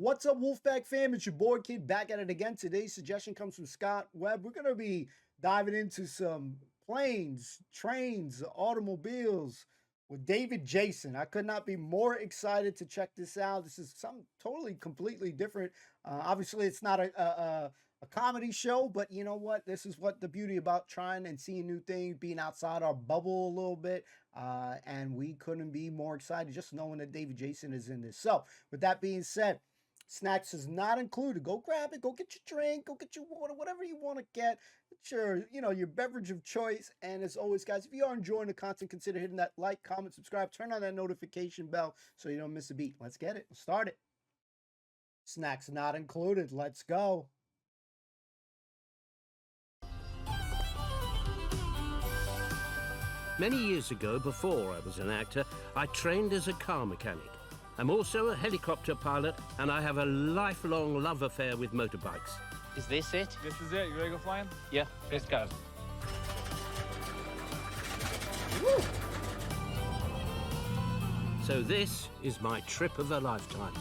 What's up, Wolfpack fam? It's your boy Kid back at it again. Today's suggestion comes from Scott Webb. We're going to be diving into some planes, trains, automobiles with David Jason. I could not be more excited to check this out. This is something totally, completely different. Obviously, it's not a comedy show, but you know what? This is what the beauty about trying and seeing new things, being outside our bubble a little bit. And we couldn't be more excited just knowing that David Jason is in this. So, with that being said, snacks is not included. Go grab it. Go get your drink. Go get your water. Whatever you want to get. It's your beverage of choice. And as always, guys, if you are enjoying the content, consider hitting that like, comment, subscribe, turn on that notification bell so you don't miss a beat. Let's get it. Let's start it. Snacks not included. Let's go. Many years ago, before I was an actor, I trained as a car mechanic. I'm also a helicopter pilot, and I have a lifelong love affair with motorbikes. Is this it? This is it. You ready to go flying? Yeah, let's go. Woo. So this is my trip of a lifetime.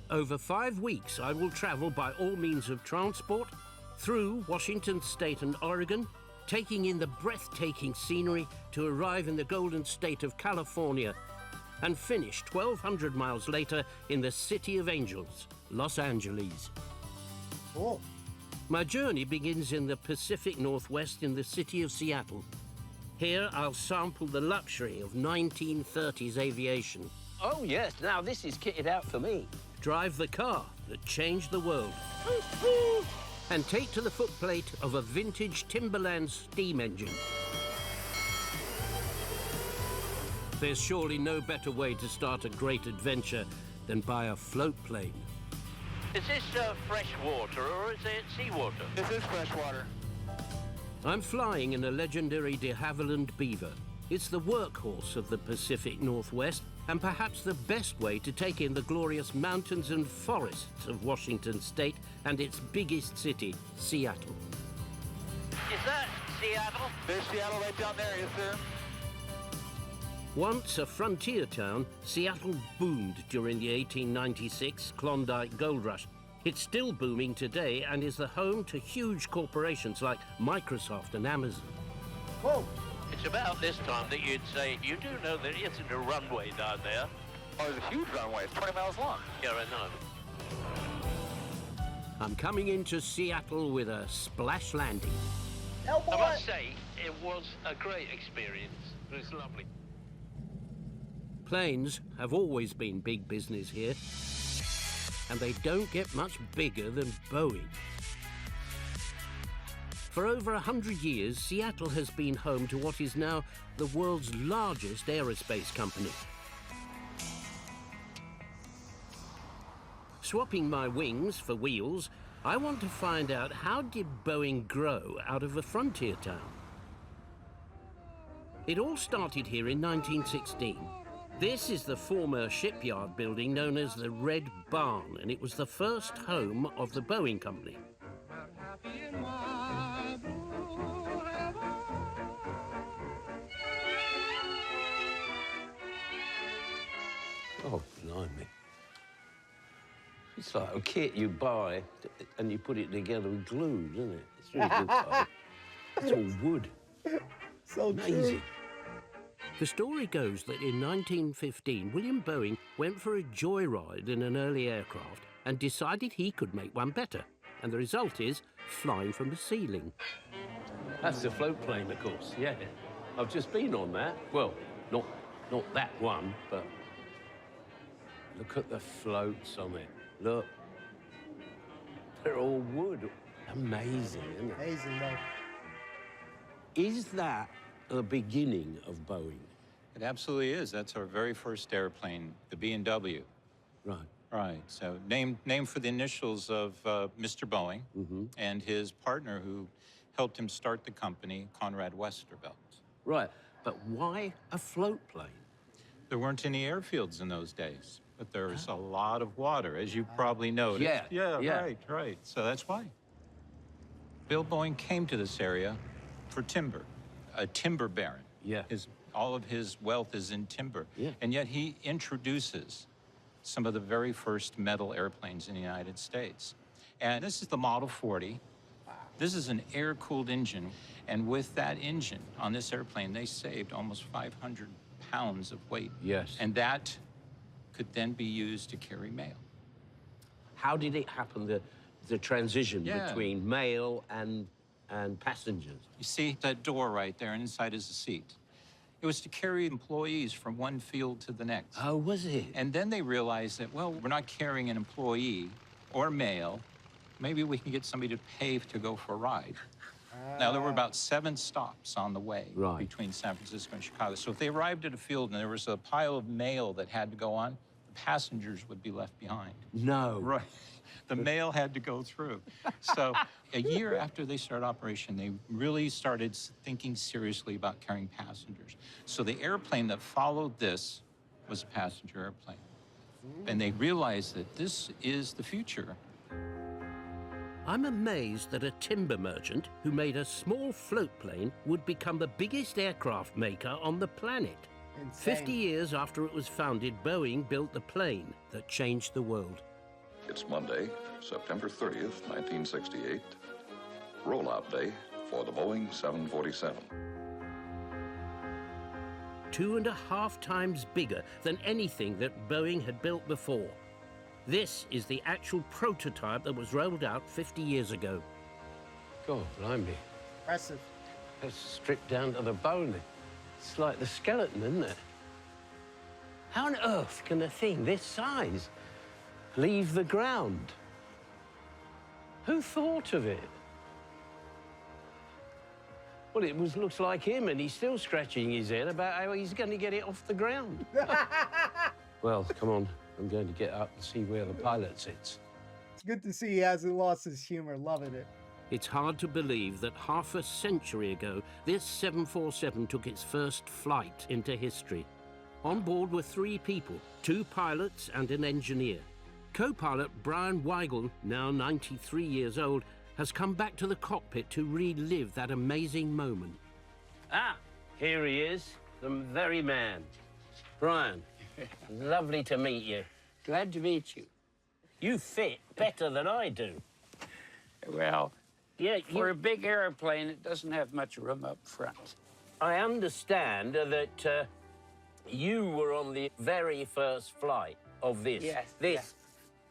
Over 5 weeks, I will travel by all means of transport, through Washington State and Oregon, taking in the breathtaking scenery to arrive in the golden state of California and finish 1,200 miles later in the City of Angels, Los Angeles. Cool. My journey begins in the Pacific Northwest in the city of Seattle. Here I'll sample the luxury of 1930s aviation. Oh, yes, now this is kitted out for me. Drive the car that changed the world. And take to the footplate of a vintage Timberland steam engine. There's surely no better way to start a great adventure than by a float plane. Is this fresh water or is it seawater? This is fresh water. I'm flying in a legendary de Havilland Beaver. It's the workhorse of the Pacific Northwest and perhaps the best way to take in the glorious mountains and forests of Washington State and its biggest city, Seattle. Is that Seattle? There's Seattle right down there, yes, sir. Once a frontier town, Seattle boomed during the 1896 Klondike Gold Rush. It's still booming today and is the home to huge corporations like Microsoft and Amazon. Whoa. It's about this time that you'd say, you do know there isn't a runway down there. Oh, there's a huge runway. It's 20 miles long. Yeah, I know. I'm coming into Seattle with a splash landing. Oh, I boy. must say, it was a great experience. It was lovely. Planes have always been big business here, and they don't get much bigger than Boeing. For over 100 years, Seattle has been home to what is now the world's largest aerospace company. Swapping my wings for wheels, I want to find out, how did Boeing grow out of a frontier town? It all started here in 1916. This is the former shipyard building known as the Red Barn, and it was the first home of the Boeing Company. Oh, blimey. It's like a kit you buy and you put it together with glue, isn't it? It's really good stuff. It's all wood. So Amazing. true. The story goes that in 1915, William Boeing went for a joyride in an early aircraft and decided he could make one better. And the result is flying from the ceiling. That's the float plane, of course, yeah. I've just been on that. Well, not that one, but look at the floats on it. Look. They're all wood. Amazing, isn't it? Amazing, though. Is that the beginning of Boeing? It absolutely is. That's our very first airplane, the B&W. Right. Right. So named for the initials of Mr. Boeing and his partner who helped him start the company, Conrad Westervelt. Right. But why a float plane? There weren't any airfields in those days, but there was a lot of water, as you probably noticed. Yeah. Right. So that's why. Bill Boeing came to this area for timber, a timber baron. Yeah. His All of his wealth is in timber. Yeah. And yet he introduces some of the very first metal airplanes in the United States. And this is the Model 40. This is an air-cooled engine. And with that engine on this airplane, they saved almost 500 pounds of weight. Yes. And that could then be used to carry mail. How did it happen, the transition Yeah. between mail and passengers? You see that door right there, and inside is a seat. It was to carry employees from one field to the next. Oh, was it? And then they realized that, well, we're not carrying an employee or mail. Maybe we can get somebody to pay to go for a ride. Now, there were about 7 stops on the way Right. between San Francisco and Chicago. So if they arrived at a field and there was a pile of mail that had to go on, the passengers would be left behind. No. Right. The mail had to go through. So a year after they started operation, they really started thinking seriously about carrying passengers. So the airplane that followed this was a passenger airplane. And they realized that this is the future. I'm amazed that a timber merchant who made a small float plane would become the biggest aircraft maker on the planet. Insane. 50 years after it was founded, Boeing built the plane that changed the world. It's Monday, September 30th, 1968, rollout day for the Boeing 747. 2.5 times bigger than anything that Boeing had built before. This is the actual prototype that was rolled out 50 years ago. God, blimey. Impressive. That's stripped down to the bone. It's like the skeleton, isn't it? How on earth can a thing this size leave the ground? Who thought of it? Well, looks like him, and he's still scratching his head about how he's going to get it off the ground. Well, come on. I'm going to get up and see where the pilot sits. It's good to see he hasn't lost his humor. Loving it. It's hard to believe that half a century ago, this 747 took its first flight into history. On board were 3 people, 2 pilots and an engineer. Co-pilot Brian Weigel, now 93 years old, has come back to the cockpit to relive that amazing moment. Ah, here he is, the very man. Brian, lovely to meet you. Glad to meet you. You fit better than I do. Well, Yeah, for a big airplane, it doesn't have much room up front. I understand that you were on the very first flight of this. Yes, This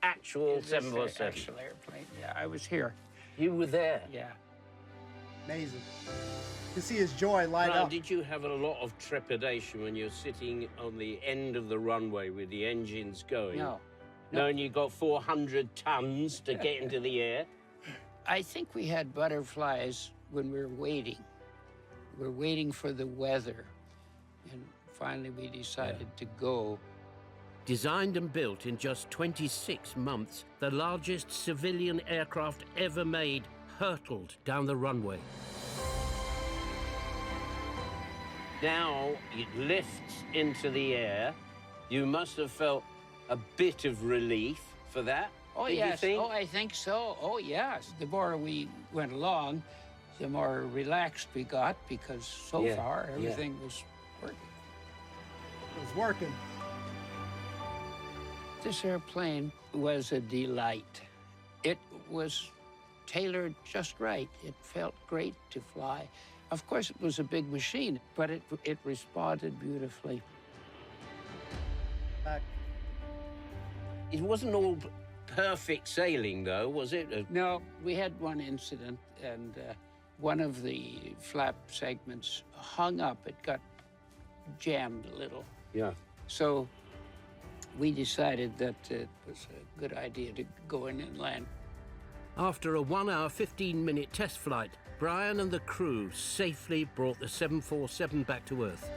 actual This 747. actual airplane. Yeah, I was here. You were there. Yeah. Amazing. To see his joy light Now, up. did you have a lot of trepidation when you're sitting on the end of the runway with the engines going? No. Knowing you got 400 tons to get into the air? I think we had butterflies when we were waiting. We were waiting for the weather. And finally, we decided to go. Designed and built in just 26 months, the largest civilian aircraft ever made hurtled down the runway. Now it lifts into the air. You must have felt a bit of relief for that. Oh, did yes. You think? Oh, I think so. Oh, yes. The more we went along, the more relaxed we got because so Yeah, far yeah. everything was working. It was working. This airplane was a delight. It was tailored just right. It felt great to fly. Of course, it was a big machine, but it responded beautifully. Back. It wasn't all perfect sailing, though, was it? No, we had one incident, and one of the flap segments hung up. It got jammed a little. Yeah. So we decided that it was a good idea to go in and land. After a 1-hour, 15-minute test flight, Brian and the crew safely brought the 747 back to Earth.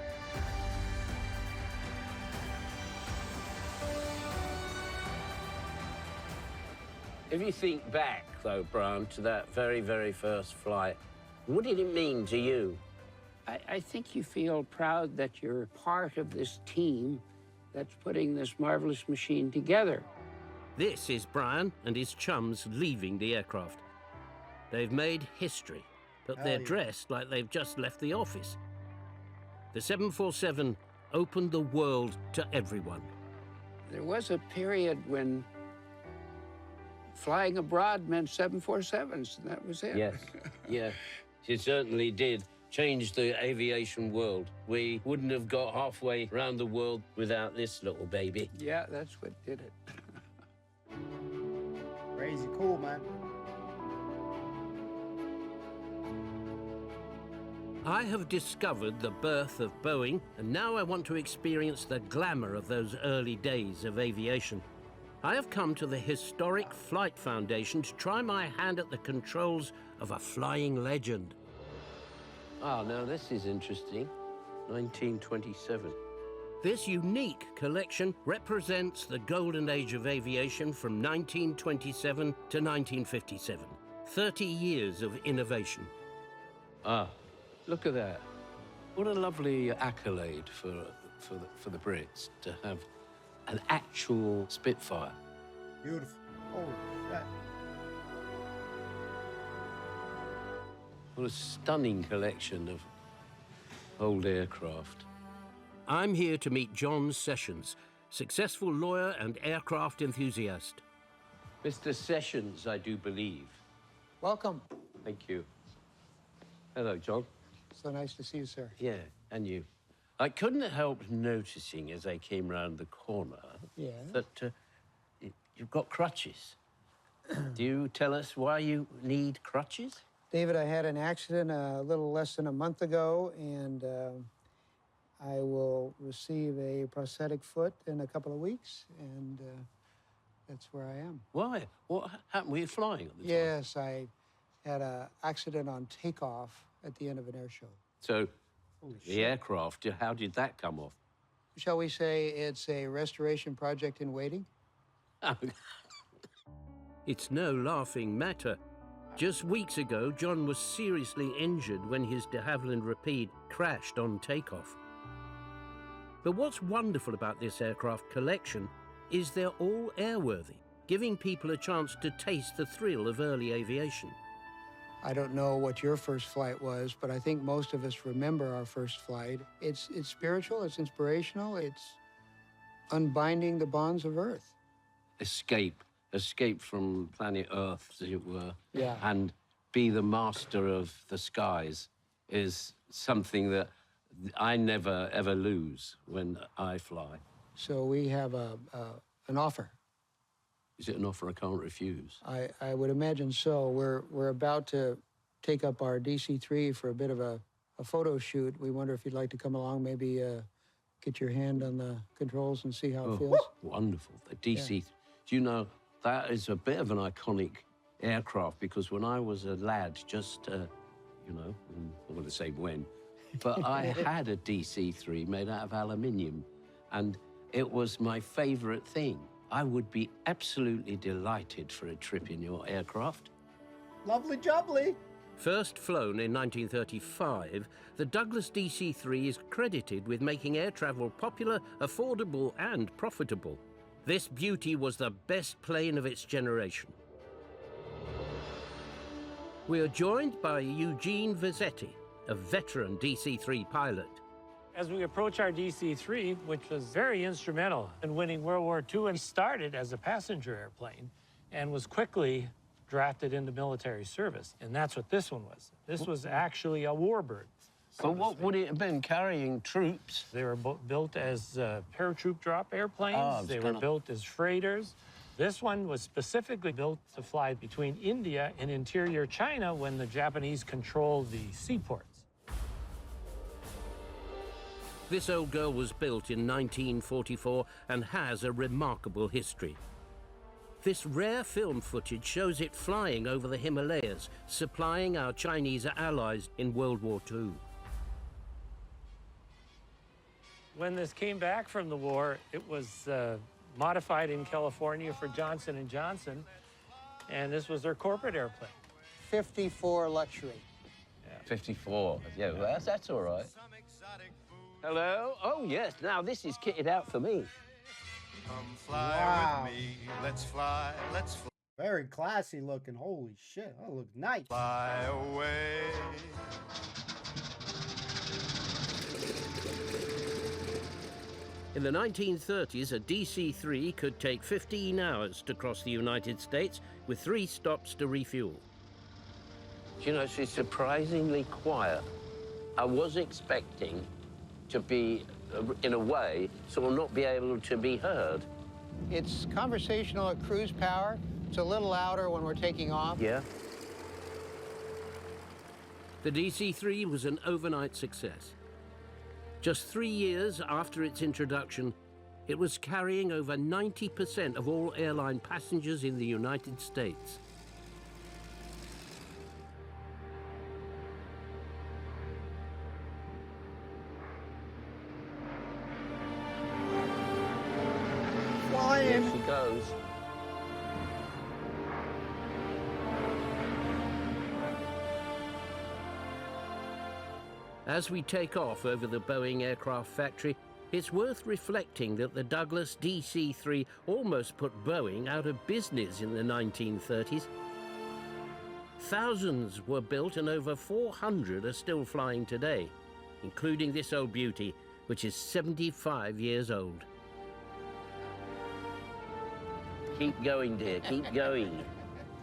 If you think back, though, Brian, to that very, very first flight, what did it mean to you? I think you feel proud that you're part of this team that's putting this marvelous machine together. This is Brian and his chums leaving the aircraft. They've made history, but they're yeah. dressed like they've just left the office. the 747 opened the world to everyone. There was a period when flying abroad meant 747s, and that was it. Yes, yeah, it certainly did change the aviation world. We wouldn't have got halfway around the world without this little baby. Yeah, that's what did it. Crazy cool, man. I have discovered the birth of Boeing, and now I want to experience the glamour of those early days of aviation. I have come to the historic Flight Foundation to try my hand at the controls of a flying legend. Ah, now this is interesting. 1927. This unique collection represents the golden age of aviation from 1927 to 1957. 30 years of innovation. Ah, look at that. What a lovely accolade for the Brits to have an actual Spitfire. Beautiful. Holy shit. What a stunning collection of old aircraft. I'm here to meet John Sessions, successful lawyer and aircraft enthusiast. Mr. Sessions, I do believe. Welcome. Thank you. Hello, John. So nice to see you, sir. Yeah, and you. I couldn't help noticing as I came round the corner that you've got crutches. Do you tell us why you need crutches? David, I had an accident a little less than a month ago, and I will receive a prosthetic foot in a couple of weeks, and that's where I am. Why? What happened? Were you flying at the time? Yes, I had an accident on takeoff at the end of an air show. So, the aircraft, how did that come off? Shall we say it's a restoration project in waiting? It's no laughing matter. Just weeks ago, John was seriously injured when his de Havilland Rapide crashed on takeoff. But what's wonderful about this aircraft collection is they're all airworthy, giving people a chance to taste the thrill of early aviation. I don't know what your first flight was, but I think most of us remember our first flight. It's spiritual, it's inspirational, it's unbinding the bonds of Earth. Escape from planet Earth, as it were. Yeah. And be the master of the skies is something that I never, ever lose when I fly. So we have an offer. Is it an offer I can't refuse? I would imagine so. We're about to take up our DC-3 for a bit of a photo shoot. We wonder if you'd like to come along, maybe get your hand on the controls and see how it feels. Wonderful. The DC. Do you know, that is a bit of an iconic aircraft, because when I was a lad, just, you know, I want to say when, but I had a DC-3 made out of aluminium, and it was my favorite thing. I would be absolutely delighted for a trip in your aircraft. Lovely jubbly. First flown in 1935, the Douglas DC-3 is credited with making air travel popular, affordable, and profitable. This beauty was the best plane of its generation. We are joined by Eugene Vezzetti, a veteran DC-3 pilot. As we approach our DC-3, which was very instrumental in winning World War II, and started as a passenger airplane and was quickly drafted into military service. And that's what this one was. This was actually a warbird. But what would it have been, carrying troops? They were built as paratroop drop airplanes. Oh, they were built as freighters. This one was specifically built to fly between India and interior China when the Japanese controlled the seaports. This old girl was built in 1944 and has a remarkable history. This rare film footage shows it flying over the Himalayas, supplying our Chinese allies in World War II. When this came back from the war, it was modified in California for Johnson & Johnson, and this was their corporate airplane. 54 luxury. 54. Yeah, well, that's all right. Hello? Oh, yes. Now, this is kitted out for me. Come fly with me. Let's fly. Let's fly. Very classy looking. Holy shit. That looks nice. Fly away. In the 1930s, a DC-3 could take 15 hours to cross the United States with 3 stops to refuel. You know, she's surprisingly quiet. I was expecting to be, in a way, sort of not be able to be heard. It's conversational at cruise power. It's a little louder when we're taking off. Yeah. The DC-3 was an overnight success. Just 3 years after its introduction, it was carrying over 90% of all airline passengers in the United States. Flying. Here she goes. As we take off over the Boeing aircraft factory, it's worth reflecting that the Douglas DC-3 almost put Boeing out of business in the 1930s. Thousands were built and over 400 are still flying today, including this old beauty, which is 75 years old. Keep going, dear, keep going.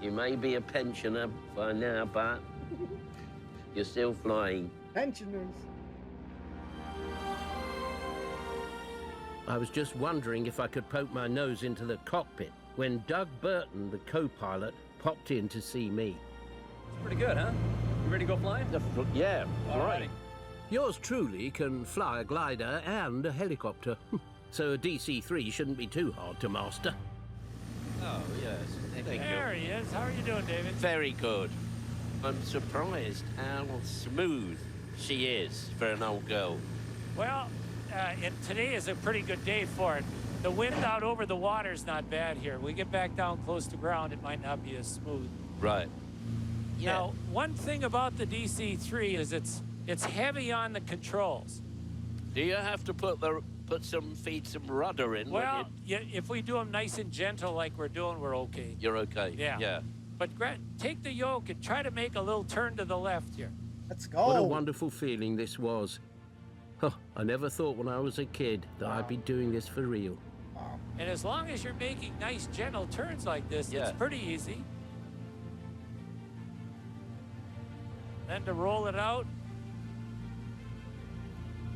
You may be a pensioner by now, but you're still flying. Pensioners. I was just wondering if I could poke my nose into the cockpit when Doug Burton, the co-pilot, popped in to see me. It's pretty good, huh? You ready to go flying? Yeah, Alrighty. Yours truly can fly a glider and a helicopter, so a DC-3 shouldn't be too hard to master. Oh, yes. Thank you. There he is. How are you doing, David? Very good. I'm surprised how smooth she is for an old girl. Well, today is a pretty good day for it. The wind out over the water is not bad here. We get back down close to ground, it might not be as smooth. Right. Yeah. Now, one thing about the DC-3 is it's heavy on the controls. Do you have to feed some rudder in? Well, if we do them nice and gentle like we're doing, we're okay. You're okay. Yeah. But take the yoke and try to make a little turn to the left here. Let's go. What a wonderful feeling this was. Huh, I never thought when I was a kid that I'd be doing this for real. And as long as you're making nice, gentle turns like this, it's pretty easy. Then to roll it out.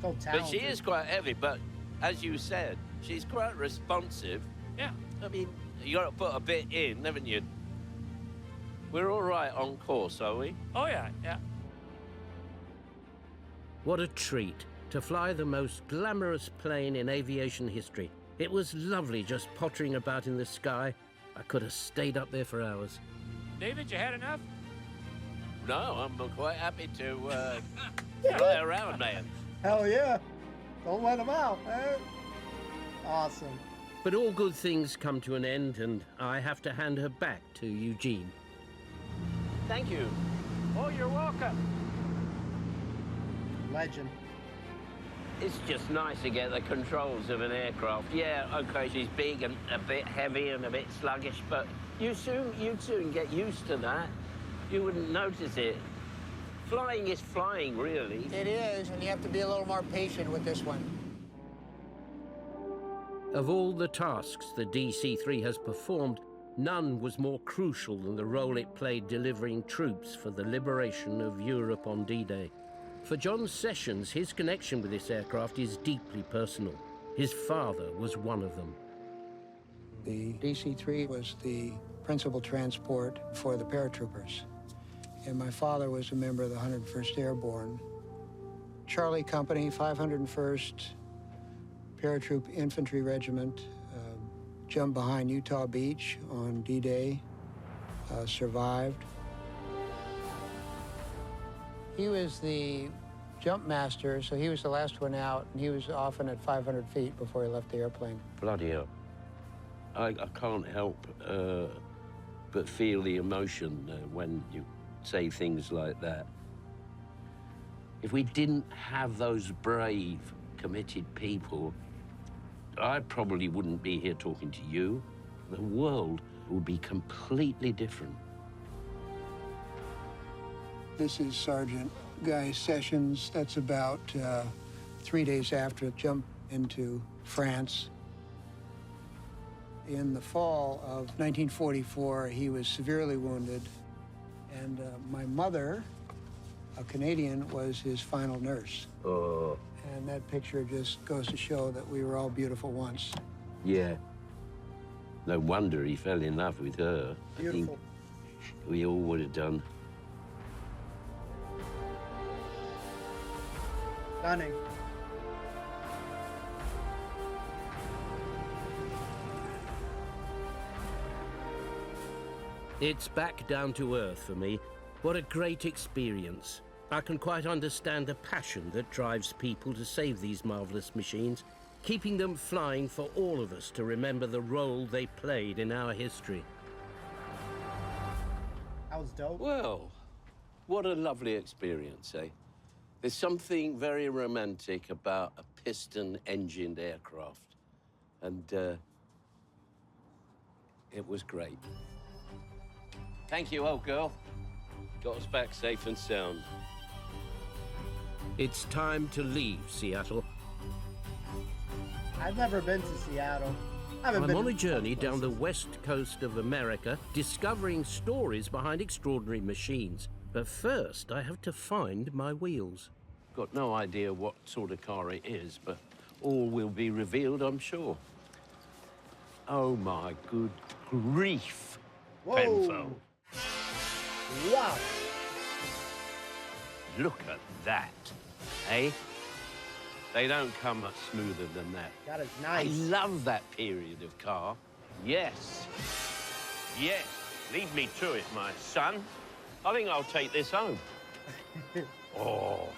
So But she is quite heavy, but as you said, she's quite responsive. Yeah. I mean, you got to put a bit in, haven't you? We're all right on course, are we? Oh, yeah, yeah. What a treat to fly the most glamorous plane in aviation history. It was lovely just pottering about in the sky. I could have stayed up there for hours. David, you had enough? No, I'm quite happy to fly around, man. Hell yeah. Don't let them out, man. Awesome. But all good things come to an end, and I have to hand her back to Eugene. Thank you. Oh, you're welcome. Legend. It's just nice to get the controls of an aircraft. Yeah, okay, she's big and a bit heavy and a bit sluggish, but you'd soon get used to that. You wouldn't notice it. Flying is flying, really. It is, and you have to be a little more patient with this one. Of all the tasks the DC-3 has performed, none was more crucial than the role it played delivering troops for the liberation of Europe on D-Day. For John Sessions, his connection with this aircraft is deeply personal. His father was one of them. The DC-3 was the principal transport for the paratroopers. And my father was a member of the 101st Airborne. Charlie Company, 501st Paratroop Infantry Regiment, jumped behind Utah Beach on D-Day, survived. He was the jump master, so he was the last one out, and he was often at 500 feet before he left the airplane. Bloody hell. I can't help but feel the emotion when you say things like that. If we didn't have those brave, committed people, I probably wouldn't be here talking to you. The world would be completely different. This is Sergeant Guy Sessions. That's about 3 days after it jumped into France. In the fall of 1944, he was severely wounded, and my mother, a Canadian, was his final nurse. Oh. And that picture just goes to show that we were all beautiful once. Yeah. No wonder he fell in love with her. Beautiful. I think we all would have done. Stunning. It's back down to earth for me. What a great experience. I can quite understand the passion that drives people to save these marvelous machines, keeping them flying for all of us to remember the role they played in our history. That was dope. Well, what a lovely experience, eh? There's something very romantic about a piston-engined aircraft. And, it was great. Thank you, old girl. Got us back safe and sound. It's time to leave Seattle. I've never been to Seattle. I'm on a journey down the west coast of America, discovering stories behind extraordinary machines. But first, I have to find my wheels. Got no idea what sort of car it is, but all will be revealed, I'm sure. Oh, my good grief, Whoa. Penfold. Wow. Look at that, eh? They don't come much smoother than that. That is nice. I love that period of car. Yes. Yes. Lead me to it, my son. I think I'll take this home. Oh,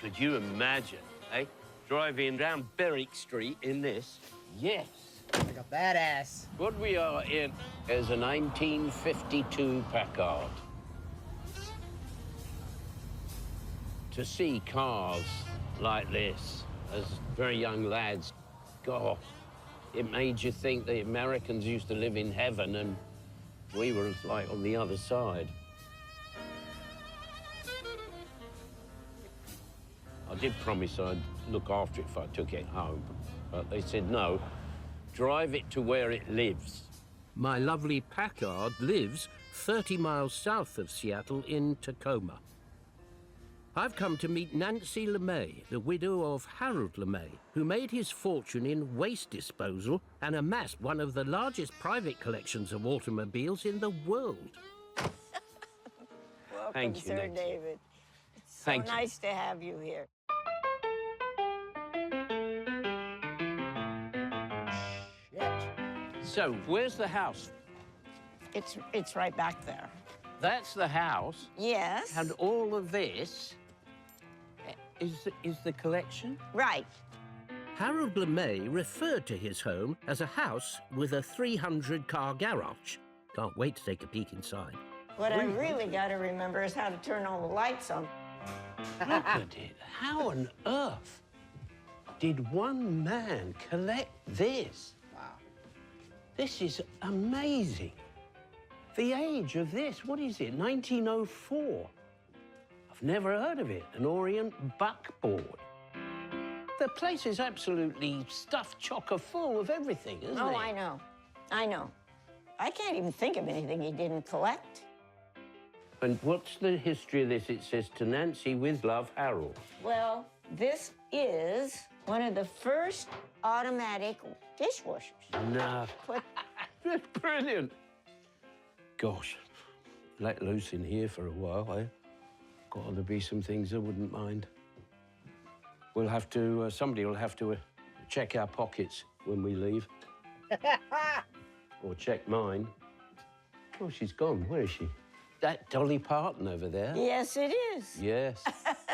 could you imagine, eh? Driving down Berwick Street in this? Yes. Like a badass. What we are in is a 1952 Packard. To see cars like this as very young lads, God, it made you think the Americans used to live in heaven and we were like on the other side. I did promise I'd look after it if I took it home, but they said no, drive it to where it lives. My lovely Packard lives 30 miles south of Seattle in Tacoma. I've come to meet Nancy LeMay, the widow of Harold LeMay, who made his fortune in waste disposal and amassed one of the largest private collections of automobiles in the world. Welcome, Thank you, Sir Nancy. David. It's so Thank you. nice to have you here. So, where's the house? It's right back there. That's the house. Yes. And all of this is the collection? Right. Harold LeMay referred to his home as a house with a 300-car garage. Can't wait to take a peek inside. What I really got to remember is how to turn all the lights on. Look at it. How on earth did one man collect this? Wow. This is amazing. The age of this, what is it, 1904? I've never heard of it, an Orient buckboard. The place is absolutely stuffed chocker full of everything, isn't it? Oh, I know. I know. I can't even think of anything he didn't collect. And what's the history of this? It says, to Nancy with love, Harold. Well, this is one of the first automatic dishwashers. No. Put That's brilliant. Gosh, let loose in here for a while, eh? Got to be some things I wouldn't mind. We'll have to, somebody will have to check our pockets when we leave. Or check mine. Oh, she's gone. Where is she? That Dolly Parton over there? Yes, it is. Yes.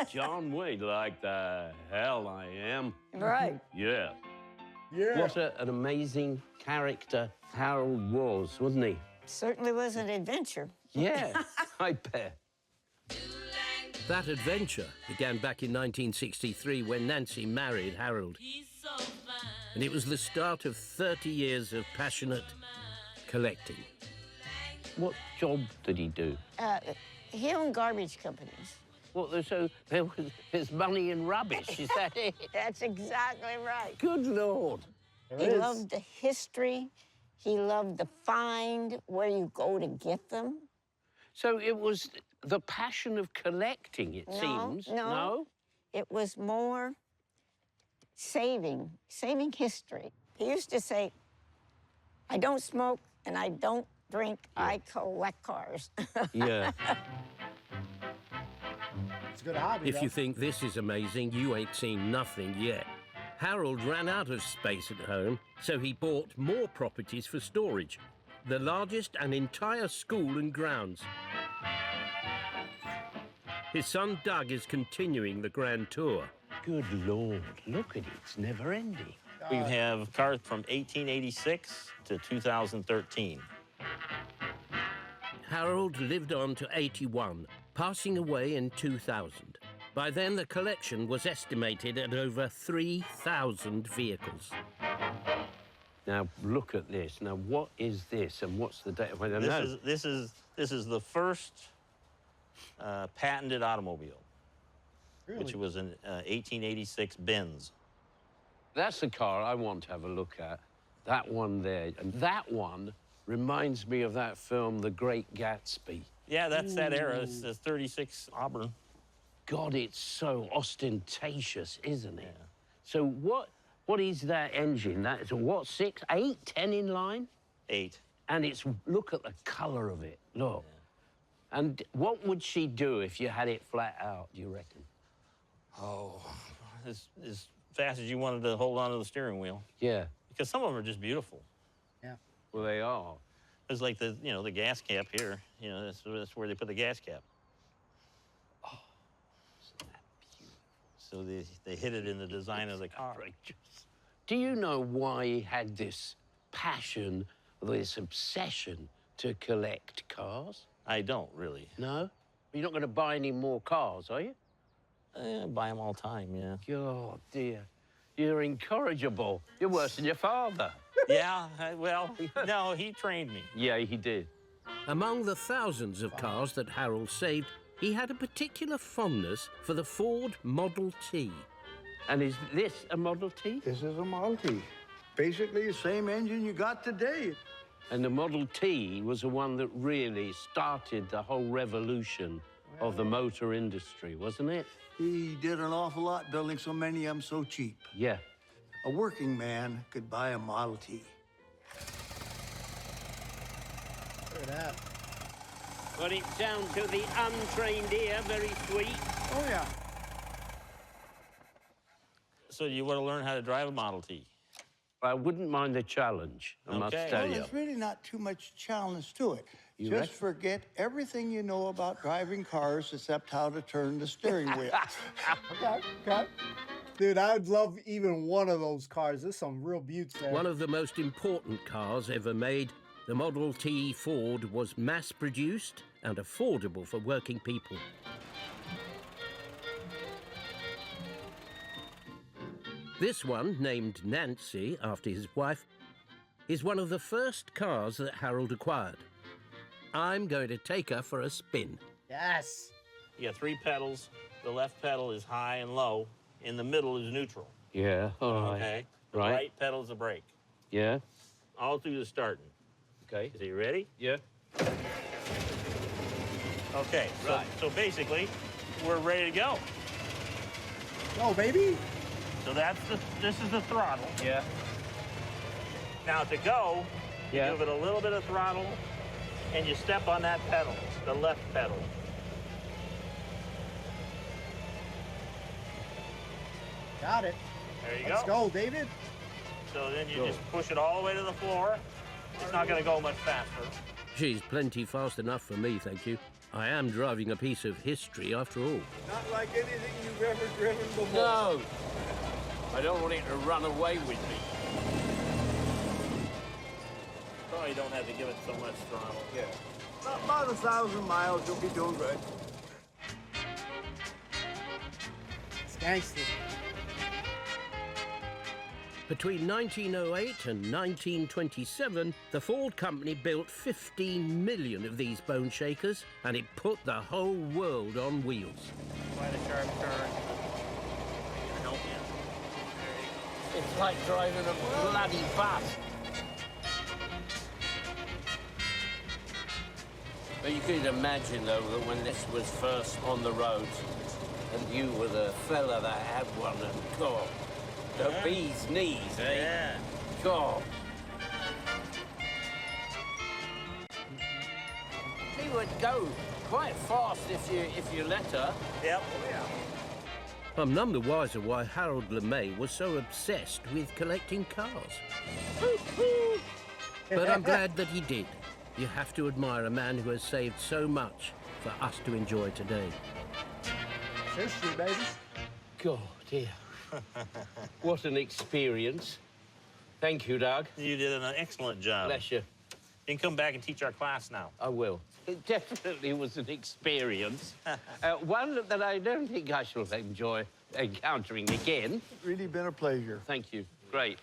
John Wayne, like the hell I am. Right. Yeah. Yeah. What an amazing character Harold was, wasn't he? Certainly was an adventure. Yeah, I bet. That adventure began back in 1963 when Nancy married Harold. And it was the start of 30 years of passionate collecting. What job did he do? He owned garbage companies. What, so there's money in rubbish, is that it? That's exactly right. Good Lord. He loved the history. He loved the find, where you go to get them. So it was the passion of collecting, it seems. No. It was more saving history. He used to say, I don't smoke and I don't drink, I collect cars. Yeah. It's a good hobby, If you think this is amazing, you ain't seen nothing yet. Harold ran out of space at home, so he bought more properties for storage. The largest and entire school and grounds. His son Doug is continuing the grand tour. Good Lord, look at it, it's never ending. We have cars from 1886 to 2013. Harold lived on to 81, passing away in 2000. By then, the collection was estimated at over 3,000 vehicles. Now, look at this. Now, what is this and what's the date? I don't know. This is the first patented automobile, which was an 1886 Benz. That's the car I want to have a look at. That one there. And that one reminds me of that film, The Great Gatsby. Yeah, that's that era. It's the 36 Auburn. God, it's so ostentatious, isn't it? Yeah. So what is that engine? That's what, 6, 8, 10 in line? 8. And it's, look at the color of it, look. Yeah. And what would she do if you had it flat out, do you reckon? Oh, as fast as you wanted to hold on to the steering wheel. Yeah. Because some of them are just beautiful. Yeah. Well, they are. It's like the gas cap here. You know, that's where they put the gas cap. Oh, isn't that beautiful? So they hit it in the design of the car. Outrageous. Do you know why he had this passion, this obsession to collect cars? I don't, really. No? You're not going to buy any more cars, are you? Buy them all the time, yeah. Oh, dear. You're incorrigible. You're worse than your father. Yeah, well, no, he trained me. Yeah, he did. Among the thousands of cars that Harold saved, he had a particular fondness for the Ford Model T. And is this a Model T? This is a Model T. Basically the same engine you got today. And the Model T was the one that really started the whole revolution of the motor industry, wasn't it? He did an awful lot building so many of them so cheap. Yeah. A working man could buy a Model T. Look at that. But it sounds to the untrained ear very sweet. Oh, yeah. So you want to learn how to drive a Model T? I wouldn't mind the challenge, I must tell Well, you. there's really not too much challenge to it. You Just reckon? forget everything you know about driving cars except how to turn the steering wheel. Okay. Dude, I'd love even one of those cars. There's some real beauts there. One of the most important cars ever made, the Model T Ford was mass-produced and affordable for working people. This one, named Nancy, after his wife, is one of the first cars that Harold acquired. I'm going to take her for a spin. Yes. You got 3 pedals. The left pedal is high and low. In the middle is neutral. Yeah, all right. Okay. The Right. right pedal's the brake. Yeah. All through the starting. Okay. So you ready? Yeah. Okay. Right. So basically, we're ready to go. Go, baby. So this is the throttle. Yeah. Now to go, you Yeah. give it a little bit of throttle, and you step on that pedal, the left pedal. Got it. There you Let's go. go, David. So then you just push it all the way to the floor. It's not going to go much faster. She's plenty fast enough for me, thank you. I am driving a piece of history after all. Not like anything you've ever driven before. No! I don't want it to run away with me. Oh, you don't have to give it so much throttle. Yeah. About 1,000 miles, you'll be doing good. It's gangster. Between 1908 and 1927, the Ford company built 15 million of these bone shakers, and it put the whole world on wheels. Quite a sharp turn. Help you. There you go. It's like driving a bloody bus. But you could imagine, though, that when this was first on the roads, and you were the fella that had one, and God, the bee's knees, eh? Yeah. God. She would go quite fast if you let her. Yep. I'm none the wiser why Harold LeMay was so obsessed with collecting cars. But I'm glad that he did. You have to admire a man who has saved so much for us to enjoy today. History, baby. God, dear. What an experience. Thank you, Doug. You did an excellent job. Bless you. You can come back and teach our class now. I will. It definitely was an experience. One that I don't think I shall enjoy encountering again. Really been a pleasure. Thank you. Great.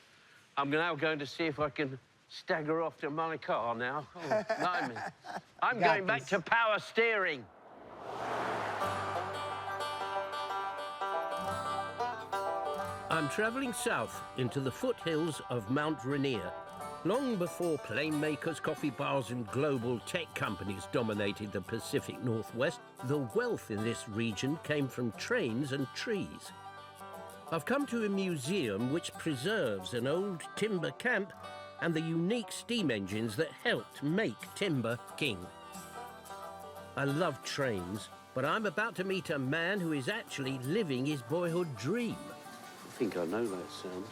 I'm now going to see if I can stagger off to my car now. Oh, blimey. I'm going back to power steering. I'm travelling south into the foothills of Mount Rainier. Long before plane makers, coffee bars and global tech companies dominated the Pacific Northwest, the wealth in this region came from trains and trees. I've come to a museum which preserves an old timber camp and the unique steam engines that helped make timber king. I love trains, but I'm about to meet a man who is actually living his boyhood dream. I think I know that sound.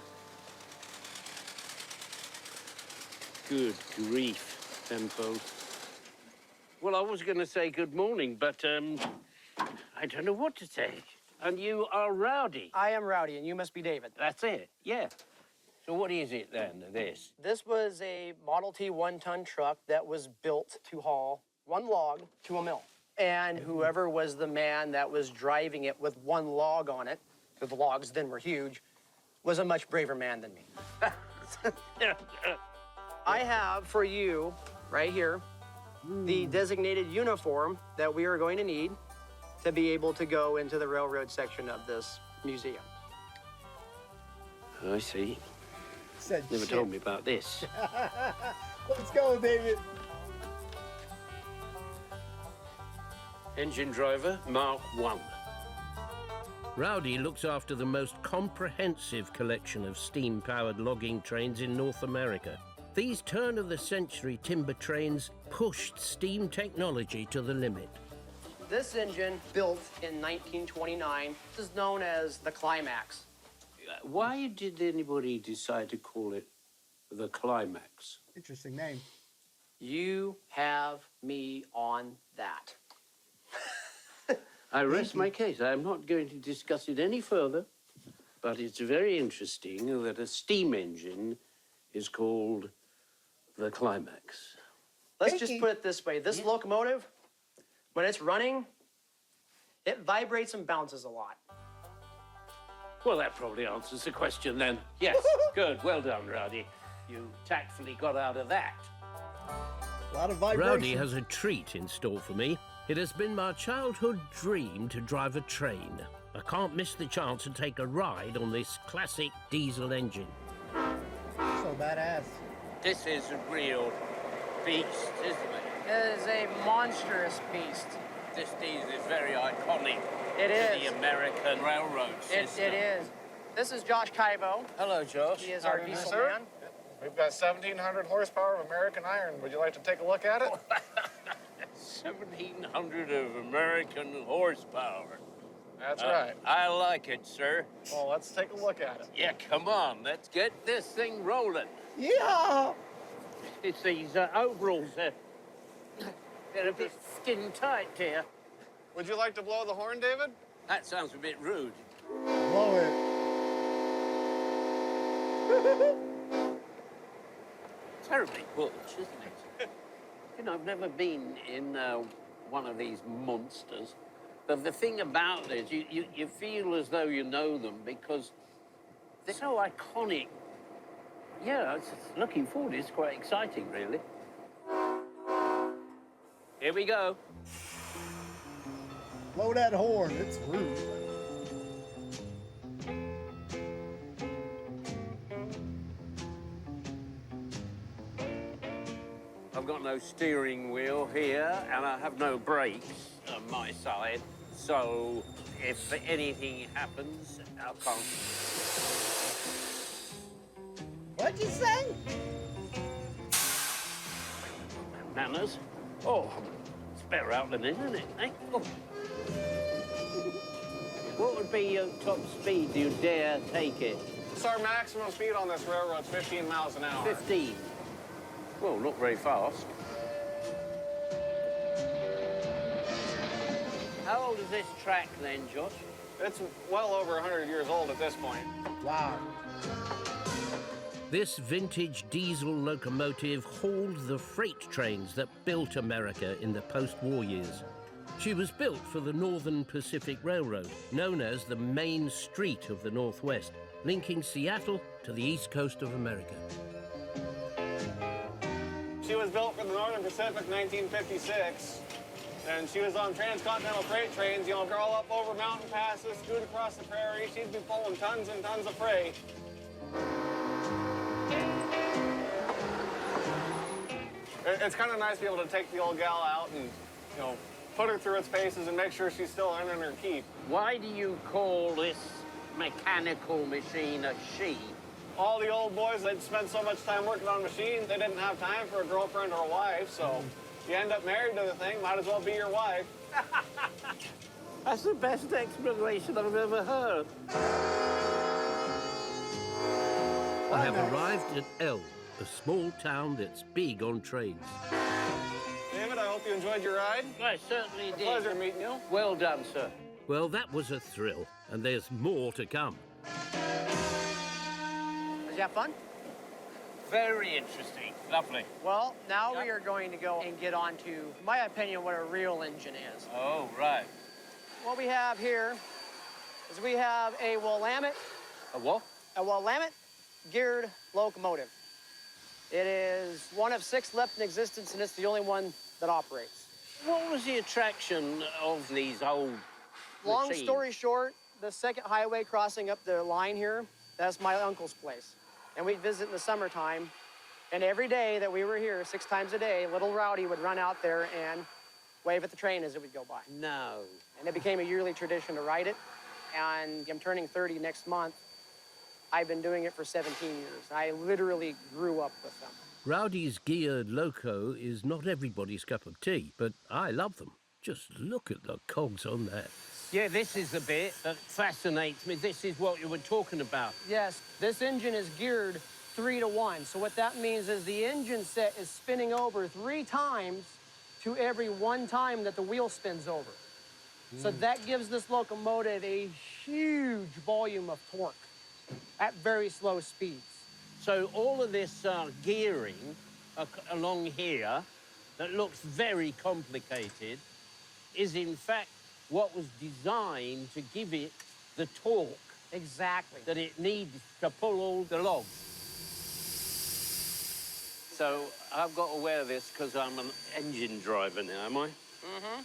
Good grief, Tenfold. Well, I was going to say good morning, but I don't know what to say. And you are Rowdy. I am Rowdy, and you must be David. That's it, yeah. So what is it then, this? This was a Model T one-ton truck that was built to haul one log to a mill. And whoever was the man that was driving it with one log on it, the logs then were huge, was a much braver man than me. I have for you, right here, the designated uniform that we are going to need to be able to go into the railroad section of this museum. I see. Said Never shit. told me about this. Let's go, David. Engine driver, Mark 1. Rowdy looks after the most comprehensive collection of steam-powered logging trains in North America. These turn-of-the-century timber trains pushed steam technology to the limit. This engine, built in 1929, is known as the Climax. Why did anybody decide to call it the Climax? Interesting name. You have me on that. I rest my case. I'm not going to discuss it any further, but it's very interesting that a steam engine is called the Climax. Let's just put it this way. This locomotive, when it's running, it vibrates and bounces a lot. Well, that probably answers the question then. Yes, good. Well done, Rowdy. You tactfully got out of that. A lot of vibration. Rowdy has a treat in store for me. It has been my childhood dream to drive a train. I can't miss the chance to take a ride on this classic diesel engine. So badass. This is a real beast, isn't it? It is a monstrous beast. This diesel is very iconic. It to is. the American railroad system. It is. This is Josh Kaibo. Hello, Josh. He is our diesel sir. man. We've got 1,700 horsepower of American iron. Would you like to take a look at it? 1,700 of American horsepower. That's right. I like it, sir. Well, let's take a look at it. Yeah, come on. Let's get this thing rolling. Yeah. It's these overalls. They're a bit skin tight here. Would you like to blow the horn, David? That sounds a bit rude. Blow it. Terribly Welsh, isn't it? You know, I've never been in one of these monsters. But the thing about this, you feel as though you know them because they're so iconic. Yeah, it's looking forward. It's quite exciting, really. Here we go. Blow that horn. It's rude. no steering wheel here, and I have no brakes on my side. So if anything happens, I can't. What'd you say? Manners? Oh, it's better out than in, isn't it, eh? Oh. What would be your top speed? Do you dare take it? It's our maximum speed on this railroad, 15 miles an hour. 15? Well, not very fast. How old is this track then, Josh? It's well over 100 years old at this point. Wow. This vintage diesel locomotive hauled the freight trains that built America in the post-war years. She was built for the Northern Pacific Railroad, known as the Main Street of the Northwest, linking Seattle to the east coast of America. She was built for the Northern Pacific 1956, and she was on transcontinental freight trains, you know, crawl up over mountain passes, scoot across the prairie. She'd be pulling tons and tons of freight. It's kind of nice to be able to take the old gal out and, you know, put her through its paces and make sure she's still earning her keep. Why do you call this mechanical machine a she? All the old boys, they'd spend so much time working on machines, they didn't have time for a girlfriend or a wife, so you end up married to the thing, might as well be your wife. That's the best explanation I've ever heard. I have arrived at El, a small town that's big on trains. David, I hope you enjoyed your ride. I certainly did. Pleasure meeting you. Well done, sir. Well, that was a thrill, and there's more to come. Did you have fun? Very interesting. Lovely. Well, now we are going to go and get on to, in my opinion, what a real engine is. Oh, right. What we have here is we have a Willamette. A what? A Willamette geared locomotive. It is one of 6 left in existence, and it's the only one that operates. What was the attraction of these old Long machines? story short, the second highway crossing up the line here, that's my uncle's place. And we'd visit in the summertime, and every day that we were here, 6 times a day, little Rowdy would run out there and wave at the train as it would go by. No. And it became a yearly tradition to ride it, and I'm turning 30 next month. I've been doing it for 17 years. I literally grew up with them. Rowdy's geared loco is not everybody's cup of tea, but I love them. Just look at the cogs on that. Yeah, this is the bit that fascinates me. This is what you were talking about. Yes, this engine is geared 3 to 1. So what that means is the engine set is spinning over 3 times to every 1 time that the wheel spins over. So that gives this locomotive a huge volume of torque at very slow speeds. So all of this gearing along here that looks very complicated is in fact what was designed to give it the torque exactly that it needs to pull all the logs. So I've got to wear this because I'm an engine driver now, am I? Mm-hmm.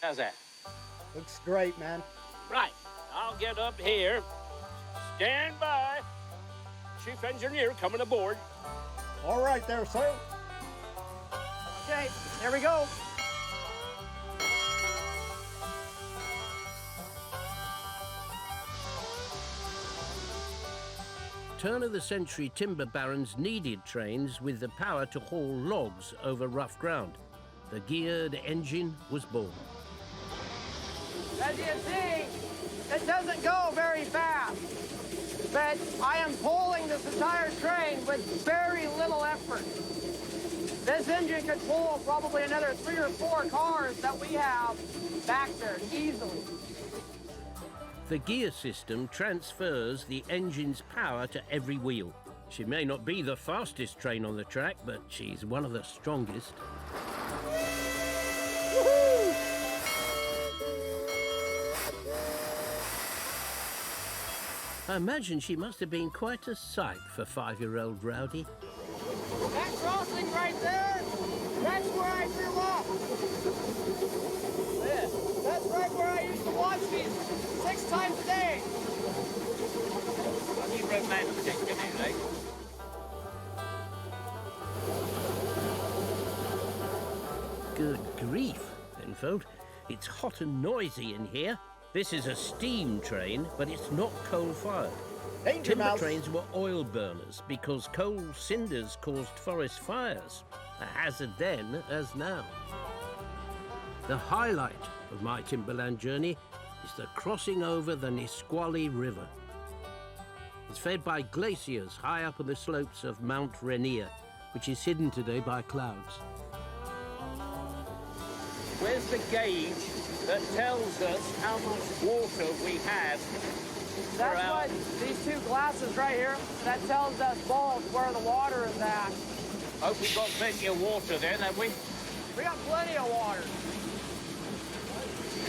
How's that? Looks great, man. Right, I'll get up here. Stand by. Chief engineer coming aboard. All right there, sir. Okay, there we go. Turn-of-the-century timber barons needed trains with the power to haul logs over rough ground. The geared engine was born. As you see, it doesn't go very fast, but I am pulling this entire train with very little effort. This engine could pull probably another 3 or 4 cars that we have back there easily. The gear system transfers the engine's power to every wheel. She may not be the fastest train on the track, but she's one of the strongest. I imagine she must have been quite a sight for 5-year-old Rowdy. That crossing right there, that's where I grew up. Yeah, that's right where I used to watch these 6 times a day. You romantic, isn't it? Good grief, Penfold. It's hot and noisy in here. This is a steam train, but it's not coal-fired. Danger Timber Mouse. trains were oil burners because coal cinders caused forest fires. A hazard then as now. The highlight of my timberland journey is the crossing over the Nisqually River. It's fed by glaciers high up on the slopes of Mount Rainier, which is hidden today by clouds. Where's the gauge that tells us how much water we have? That's what these two glasses right here, that tells us both where the water is at. Hope we've got plenty of water then, have we? We got plenty of water.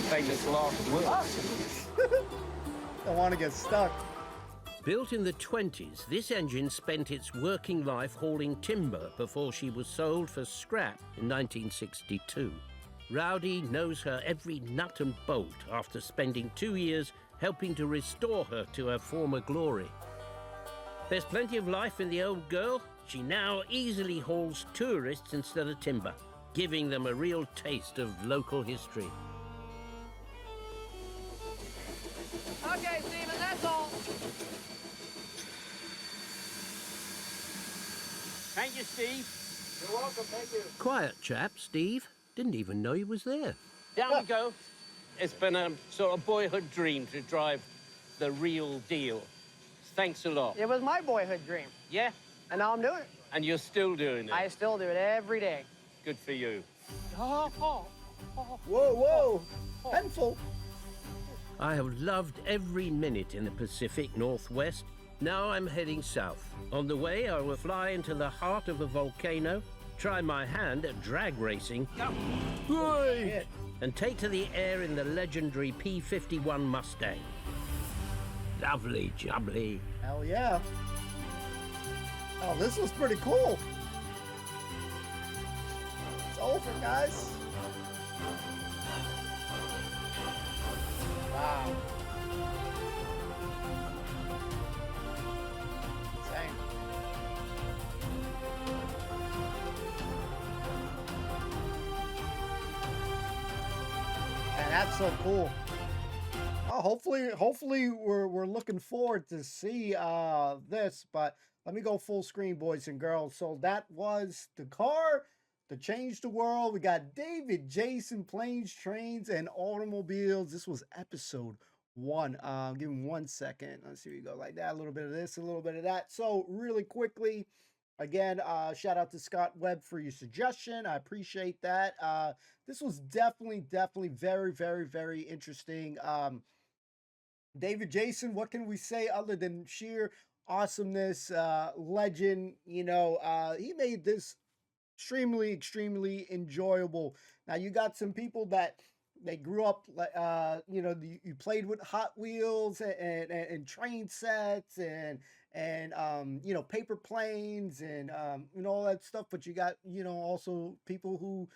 Famous last words. Don't want to get stuck. Built in the 20s, this engine spent its working life hauling timber before she was sold for scrap in 1962. Rowdy knows her every nut and bolt after spending 2 years helping to restore her to her former glory. There's plenty of life in the old girl. She now easily hauls tourists instead of timber, giving them a real taste of local history. Okay, Stephen, that's all. Thank you, Steve. You're welcome, thank you. Quiet chap, Steve. Didn't even know he was there. Down we go. It's been a sort of boyhood dream to drive the real deal. Thanks a lot. It was my boyhood dream. Yeah? And now I'm doing it. And you're still doing it. I still do it every day. Good for you. Whoa, whoa. Penfold. I have loved every minute in the Pacific Northwest. Now I'm heading south. On the way, I will fly into the heart of a volcano, try my hand at drag racing, and take to the air in the legendary P-51 Mustang. Lovely jubbly. Hell yeah. Oh, this was pretty cool. It's over, guys. Wow. Insane. And that's so cool. Oh, hopefully we're looking forward to see this, but let me go full screen, boys and girls. So that was the car to change the world. We got David Jason, Planes, Trains, and Automobiles. This was episode 1. Give me 1 second. Let's see, we go like that. A little bit of this, a little bit of that. So really quickly, again, shout out to Scott Webb for your suggestion. I appreciate that. This was definitely very, very, very interesting. David Jason, what can we say other than sheer awesomeness, legend? You know, he made this extremely enjoyable. Now you got some people that they grew up, you know, you played with Hot Wheels and train sets and you know, paper planes and you know, all that stuff. But you got, you know, also people who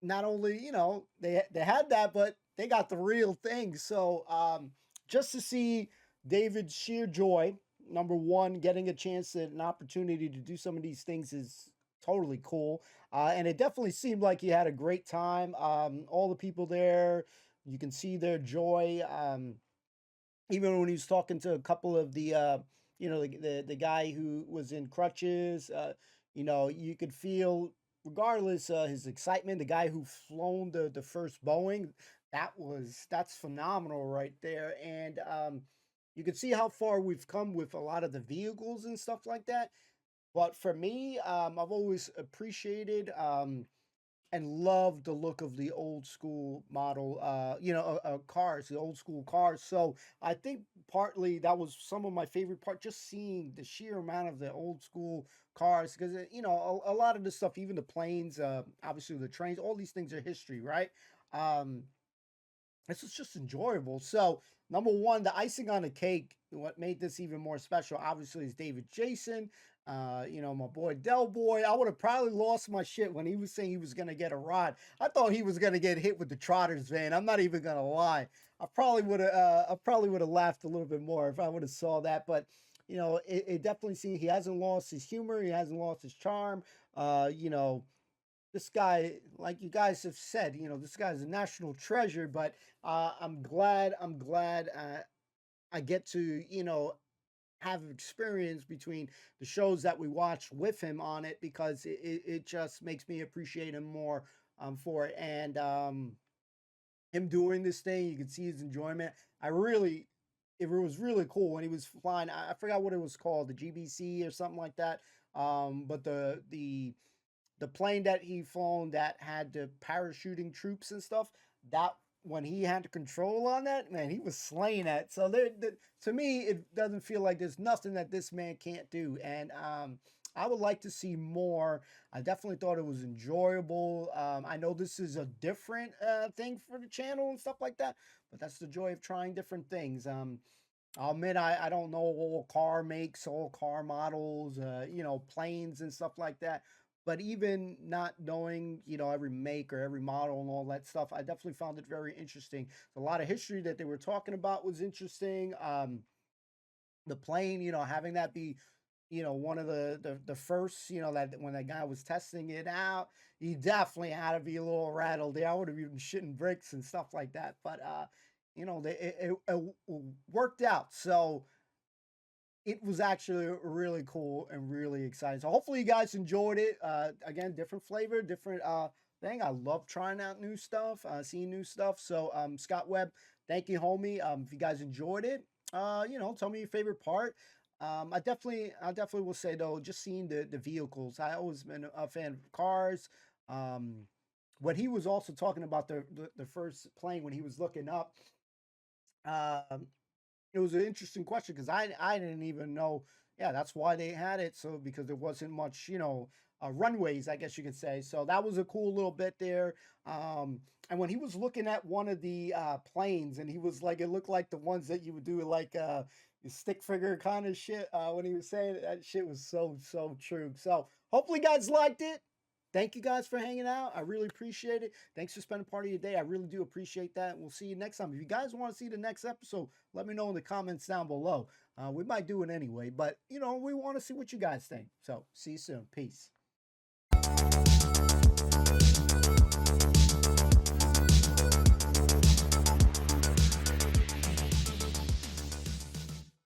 not only, you know, they had that, but they got the real thing. So just to see David's sheer joy, number one, getting a chance and an opportunity to do some of these things is totally cool. And it definitely seemed like he had a great time. All the people there, you can see their joy. Even when he was talking to a couple of the, you know, the guy who was in crutches, you know, you could feel, regardless, his excitement. The guy who flown the first Boeing, that's phenomenal right there. And you can see how far we've come with a lot of the vehicles and stuff like that. But for me, I've always appreciated and loved the look of the old school model, you know, cars, the old school cars. So I think partly that was some of my favorite part, just seeing the sheer amount of the old school cars, because, you know, a lot of the stuff, even the planes, obviously the trains, all these things are history, right? This was just enjoyable. So number one, the icing on the cake, what made this even more special, obviously, is David Jason. You know, my boy Del Boy. I would have probably lost my shit when he was saying he was gonna get a rod. I thought he was gonna get hit with the Trotters van. I'm not even gonna lie. I probably would have laughed a little bit more if I would have saw that. But you know, it definitely seems he hasn't lost his humor. He hasn't lost his charm. You know, this guy, like you guys have said, this guy's a national treasure. But I'm glad I get to have experience between the shows that we watch with him on it, because it just makes me appreciate him more for it. And him doing this thing, you can see his enjoyment. It was really cool when he was flying. I forgot what it was called, the GBC or something like that. But the plane that he flown that had the parachuting troops and stuff, that when he had the control on that, man, he was slaying that. So to me, it doesn't feel like there's nothing that this man can't do. And I would like to see more. I definitely thought it was enjoyable. I know this is a different thing for the channel and stuff like that, but that's the joy of trying different things. I'll admit I don't know all car makes, all car models, planes and stuff like that. But even not knowing, every make or every model and all that stuff, I definitely found it very interesting. A lot of history that they were talking about was interesting. The plane, having that be, one of the first, that when that guy was testing it out, he definitely had to be a little rattled there. I would have been shitting bricks and stuff like that. But it worked out. So it was actually really cool and really exciting. So hopefully you guys enjoyed it. Again, different flavor, different thing. I love trying out new stuff, seeing new stuff. So Scott Webb, thank you, homie. If you guys enjoyed it, tell me your favorite part. I definitely will say though, just seeing the vehicles. I always been a fan of cars. When he was also talking about the first plane when he was looking up, it was an interesting question because I didn't even know. Yeah, that's why they had it. So because there wasn't much, runways, I guess you could say. So that was a cool little bit there. And when he was looking at one of the planes, and he was like, it looked like the ones that you would do like stick figure kind of shit. When he was saying it, that shit was so true. So hopefully, you guys liked it. Thank you guys for hanging out. I really appreciate it. Thanks for spending part of your day. I really do appreciate that. We'll see you next time. If you guys want to see the next episode, let me know in the comments down below. We might do it anyway, but we want to see what you guys think. So see you soon. Peace.